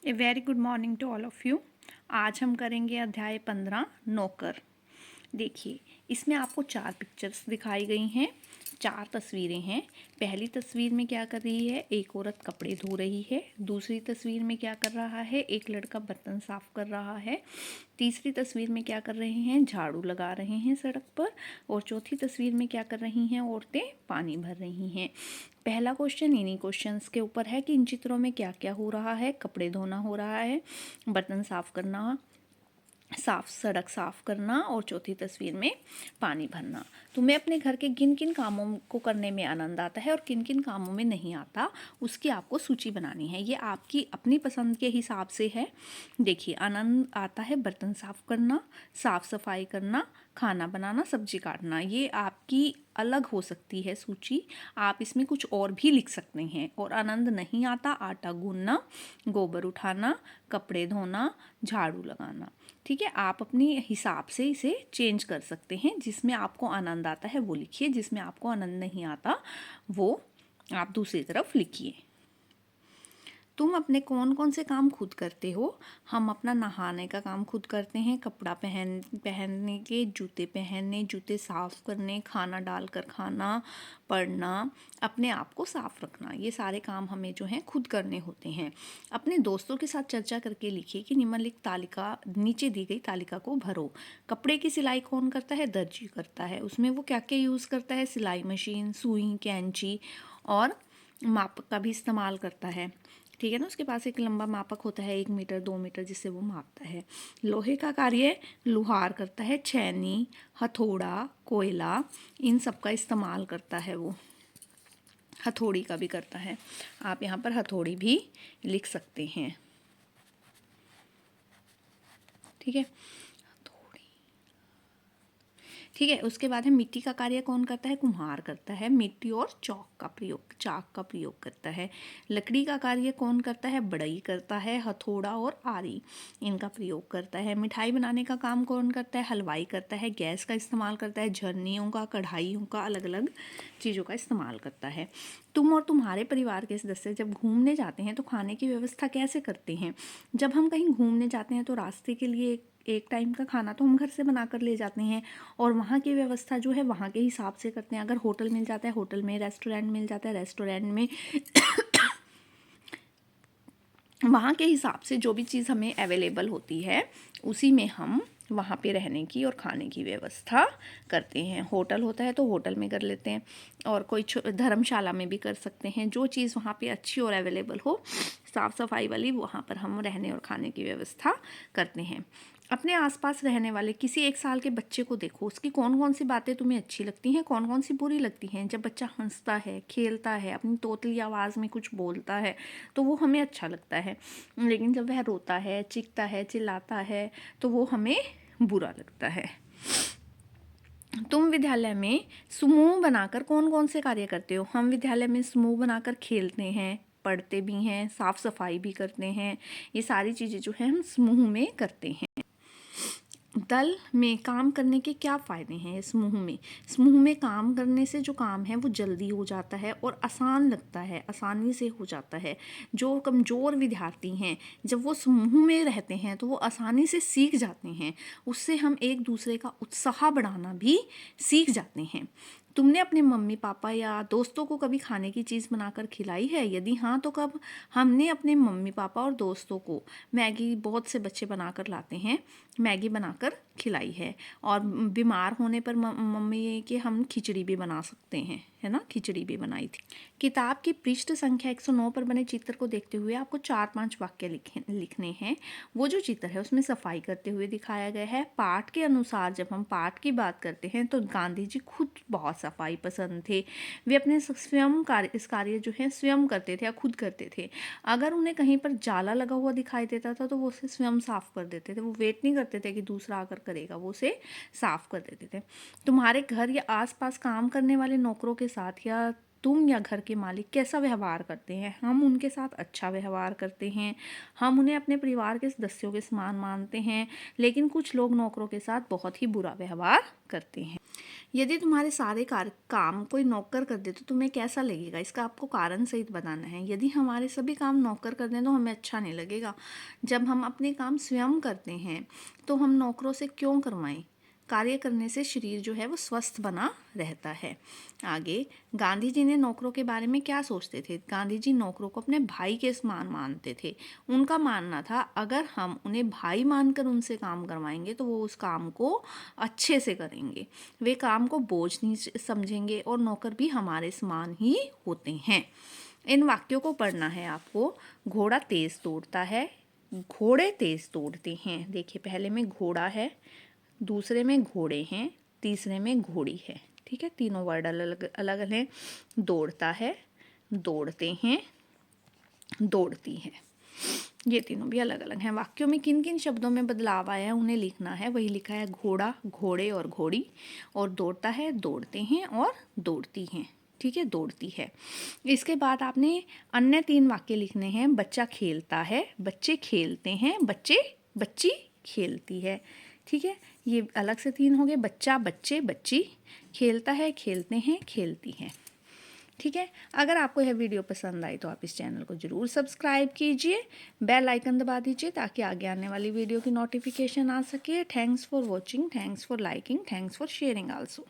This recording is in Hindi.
A very good morning to all of you. आज हम करेंगे अध्याय 15 नौकर। देखिए, इसमें आपको 4 पिक्चर्स दिखाई गई हैं, 4 तस्वीरें हैं। पहली तस्वीर में क्या कर रही है, एक औरत कपड़े धो रही है। दूसरी तस्वीर में क्या कर रहा है, एक लड़का बर्तन साफ कर रहा है। तीसरी तस्वीर में क्या कर रहे हैं, झाड़ू लगा रहे हैं सड़क पर। और चौथी तस्वीर में क्या कर रही हैं, औरतें पानी भर रही हैं। पहला क्वेश्चन इन्हीं क्वेश्चंस के ऊपर है कि इन चित्रों में क्या क्या हो रहा है। कपड़े धोना हो रहा है, बर्तन साफ करना, सड़क साफ करना, और चौथी तस्वीर में पानी भरना। तुम्हें अपने घर के किन किन कामों को करने में आनंद आता है और किन किन कामों में नहीं आता, उसकी आपको सूची बनानी है। ये आपकी अपनी पसंद के हिसाब से है। देखिए, आनंद आता है बर्तन साफ करना, साफ सफाई करना, खाना बनाना, सब्जी काटना। ये आपकी अलग हो सकती है सूची, आप इसमें कुछ और भी लिख सकते हैं। और आनंद नहीं आता, आटा गूंदना, गोबर उठाना, कपड़े धोना, झाड़ू लगाना। ठीक है, आप अपने हिसाब से इसे चेंज कर सकते हैं। जिसमें आपको आनंद आता है वो लिखिए, जिसमें आपको आनंद नहीं आता वो आप दूसरी तरफ लिखिए। तुम अपने कौन कौन से काम खुद करते हो? हम अपना नहाने का काम खुद करते हैं, कपड़ा पहनने के, जूते पहनने, जूते साफ करने, खाना डालकर खाना, पढ़ना, अपने आप को साफ रखना, ये सारे काम हमें जो हैं खुद करने होते हैं। अपने दोस्तों के साथ चर्चा करके लिखिए कि निम्नलिखित तालिका, नीचे दी गई तालिका को भरो। कपड़े की सिलाई कौन करता है? दर्जी करता है। उसमें वो क्या क्या यूज़ करता है? सिलाई मशीन, सुई, कैंची और माप का भी इस्तेमाल करता है। ठीक है ना। उसके पास एक लंबा मापक होता है, 1 मीटर 2 मीटर, जिससे वो मापता है। लोहे का कार्य लुहार करता है, छेनी, हथौड़ा, कोयला, इन सब का इस्तेमाल करता है वो। हथौड़ी का भी करता है, आप यहाँ पर हथौड़ी भी लिख सकते हैं। ठीक है, ठीक है। उसके बाद है मिट्टी का कार्य कौन करता है? कुम्हार करता है। मिट्टी और चाक का प्रयोग करता है। लकड़ी का कार्य कौन करता है? बढ़ई करता है। हथौड़ा और आरी, इनका प्रयोग करता है। मिठाई बनाने का काम कौन करता है? हलवाई करता है। गैस का इस्तेमाल करता है। झरनियों का, कढ़ाइयों का, अलग अलग चीज़ों का इस्तेमाल करता है। तुम और तुम्हारे परिवार के सदस्य जब घूमने जाते हैं तो खाने की व्यवस्था कैसे करते हैं? जब हम कहीं घूमने जाते हैं तो रास्ते के लिए एक टाइम का खाना तो हम घर से बना कर ले जाते हैं, और वहाँ की व्यवस्था जो है वहाँ के हिसाब से करते हैं। अगर होटल मिल जाता है होटल में, रेस्टोरेंट मिल जाता है रेस्टोरेंट में, वहाँ के हिसाब से जो भी चीज़ हमें अवेलेबल होती है उसी में हम वहाँ पे रहने की और खाने की व्यवस्था करते हैं। होटल होता है तो होटल में कर लेते हैं, और कोई धर्मशाला में भी कर सकते हैं। जो चीज़ वहाँ पे अच्छी और अवेलेबल हो, साफ़ सफाई वाली, वहाँ पर हम रहने और खाने की व्यवस्था करते हैं। अपने आसपास रहने वाले किसी 1 साल के बच्चे को देखो, उसकी कौन कौन सी बातें तुम्हें अच्छी लगती हैं, कौन कौन सी बुरी लगती हैं। जब बच्चा हंसता है, खेलता है, अपनी तोतली आवाज़ में कुछ बोलता है तो वो हमें अच्छा लगता है, लेकिन जब वह रोता है, चीखता है, चिल्लाता है तो वो हमें बुरा लगता है। तुम विद्यालय में समूह बनाकर कौन कौन से कार्य करते हो? हम विद्यालय में समूह बनाकर खेलते हैं, पढ़ते भी हैं, साफ सफाई भी करते हैं। ये सारी चीज़ें जो हैं हम समूह में करते हैं। दल में काम करने के क्या फ़ायदे हैं? समूह में काम करने से जो काम है वो जल्दी हो जाता है और आसान लगता है, आसानी से हो जाता है। जो कमज़ोर विद्यार्थी हैं, जब वो समूह में रहते हैं तो वो आसानी से सीख जाते हैं। उससे हम एक दूसरे का उत्साह बढ़ाना भी सीख जाते हैं। तुमने अपने मम्मी पापा या दोस्तों को कभी खाने की चीज़ बनाकर खिलाई है? यदि हाँ तो कब? हमने अपने मम्मी पापा और दोस्तों को मैगी, बहुत से बच्चे बनाकर लाते हैं, मैगी बनाकर खिलाई है। और बीमार होने पर मम्मी के हम खिचड़ी भी बना सकते हैं, है ना, खिचड़ी भी बनाई थी। किताब की पृष्ठ संख्या 109 पर बने चित्र को देखते हुए आपको 4-5 वाक्य लिखने हैं। वो जो चित्र है उसमें सफाई करते हुए दिखाया गया है। पाठ के अनुसार जब हम पाठ की बात करते हैं तो गांधी जी खुद बहुत सफाई पसंद थे। वे अपने स्वयं इस कार्य जो है स्वयं करते थे या खुद करते थे। अगर उन्हें कहीं पर जाला लगा हुआ दिखाई देता था तो वो उसे स्वयं साफ कर देते थे। वो वेट नहीं करते थे कि दूसरा आकर करेगा, वो उसे साफ कर देते थे। तुम्हारे घर या आसपास काम करने वाले नौकरों के साथ या तुम या घर के मालिक कैसा व्यवहार करते हैं। हम उनके साथ अच्छा व्यवहार करते हैं, हम उन्हें अपने परिवार के सदस्यों के समान मानते हैं, लेकिन कुछ लोग नौकरों के साथ बहुत ही बुरा व्यवहार करते हैं। यदि तुम्हारे सारे काम कोई नौकर कर दे तो तुम्हें कैसा लगेगा, इसका आपको कारण सहित बताना है। यदि हमारे सभी काम नौकर कर दें तो हमें अच्छा नहीं लगेगा। जब हम अपने काम स्वयं करते हैं तो हम नौकरों से क्यों करवाएं। कार्य करने से शरीर जो है वो स्वस्थ बना रहता है। आगे गांधी जी ने नौकरों के बारे में क्या सोचते थे। गांधी जी नौकरों को अपने भाई के समान मानते थे। उनका मानना था अगर हम उन्हें भाई मानकर उनसे काम करवाएंगे तो वो उस काम को अच्छे से करेंगे, वे काम को बोझ नहीं समझेंगे और नौकर भी हमारे समान ही होते हैं। इन वाक्यों को पढ़ना है आपको। घोड़ा तेज दौड़ता है, घोड़े तेज दौड़ते हैं। देखिए पहले में घोड़ा है, दूसरे में घोड़े हैं, तीसरे में घोड़ी है। ठीक है, तीनों वर्ड अलग अलग हैं। दौड़ता है, दौड़ते हैं, दौड़ती है, ये तीनों भी अलग अलग हैं। वाक्यों में किन किन शब्दों में बदलाव आया है उन्हें लिखना है। वही लिखा है घोड़ा, घोड़े और घोड़ी, और दौड़ता है, दौड़ते हैं और दौड़ती हैं। ठीक है, दौड़ती है। इसके बाद आपने अन्य 3 वाक्य लिखने हैं। बच्चा खेलता है, बच्चे खेलते हैं, बच्ची खेलती है। ठीक है, ये अलग से 3 हो गए। बच्चा, बच्चे, बच्ची, खेलता है, खेलते हैं, खेलती हैं। ठीक है, अगर आपको यह वीडियो पसंद आई तो आप इस चैनल को ज़रूर सब्सक्राइब कीजिए, बेल आइकन दबा दीजिए ताकि आगे आने वाली वीडियो की नोटिफिकेशन आ सके। Thanks for watching, thanks for liking, thanks for sharing also.